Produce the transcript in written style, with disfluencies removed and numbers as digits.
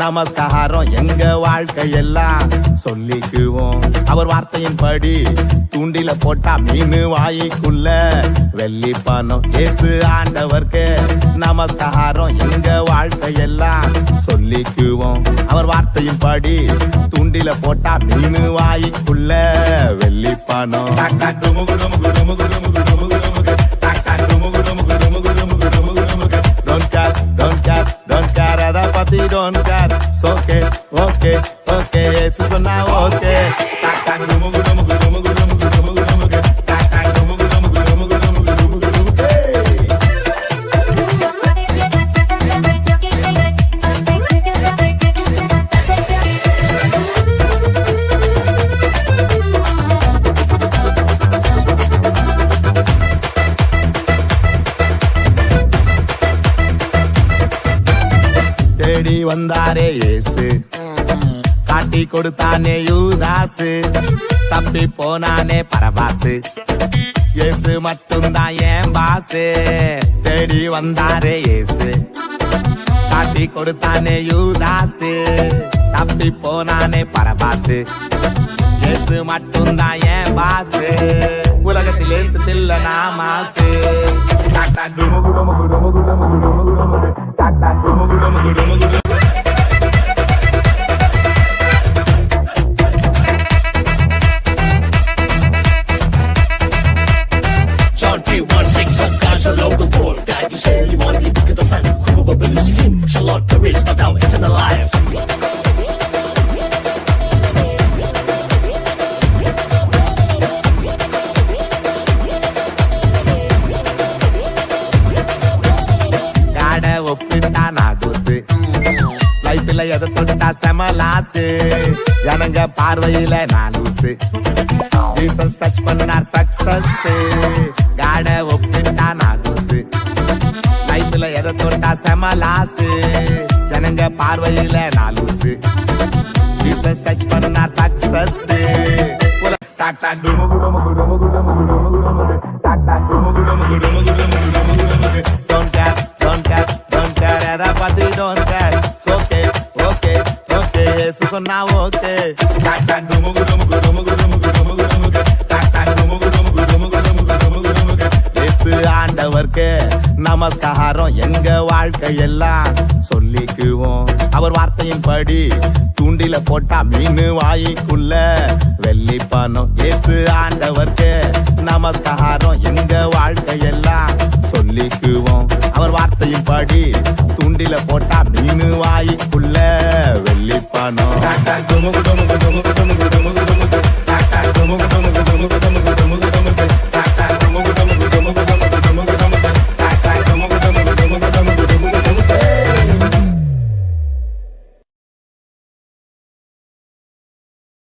நமஸ்காரம் எங்க வாழ்க்கையெல்லாம் சொல்லிக்குவோம். அவர் வார்த்தையின்படி தூண்டில போட்டா மீன் வாய்க்குள்ள வெள்ளி பணம். இயேசு ஆண்டவர்க்கு நமஸ்காரம் எங்க வாழ்க்கையெல்லாம் சொல்லிக்குவோம். அவர் வார்த்தையின்படி தூண்டில போட்டா மீன் வாய்க்குள்ள வெள்ளி பணம். Don't care, அதை பத்தி don't care. Okay, okay, okay, இயேசு சொன்னா okay. தேடி வந்தாரே இயேசு, காட்டி கொடுத்தானே யூதாசு, தப்பி போனானே பரபாசு, இயேசு மட்டும்தான் என் பாசு. தேடி வந்தாரே இயேசு, காட்டி கொடுத்தானே யூதாசு, தப்பி போனானே பரபாசு, இயேசு மட்டும்தான் என் பாசு. உலகத்தில் இயேசு தில்ல நாமாசு. John 3:16 of God shall know the Lord. God, you say you want to look at the sun. Whoever believes in him shall not perish but have eternal life. ஒப்பிட்டா நான் தூசு, லைஃப்ல எதை தொட்டா செமலாசு, ஜனங்க பார்வையில நான் லூசு, ஜீசஸ் டச் பண்ணார் சக்சஸ். காட ஒப்பிட்டா நான் தூசு, லைஃப்ல எதை தொட்டா செமலாசு, ஜனங்க பார்வையில நான் லூசு, ஜீசஸ் டச் பண்ணார் சக்சஸ். அதை பத்தி don't care. Okay, okay, okay, இயேசு சொன்னா okay. இயேசு ஆண்டவர்க்கு நமஸ்காரம் எங்க வாழ்க்கையெல்லாம் சொல்லிக்குவோம். அவர் வார்த்தையின்படி தூண்டில போட்டா மீன் வாய்க்குள்ள வெள்ளி பணம். இயேசு ஆண்டவர்க்கு நமஸ்காரம் எங்க வாழ்க்கையெல்லாம் சொல்லிக்குவோம். அவர் வார்த்தையின்படி தூண்டில போட்டா மீன் வாய்க்குள்ள வெள்ளி பணம்.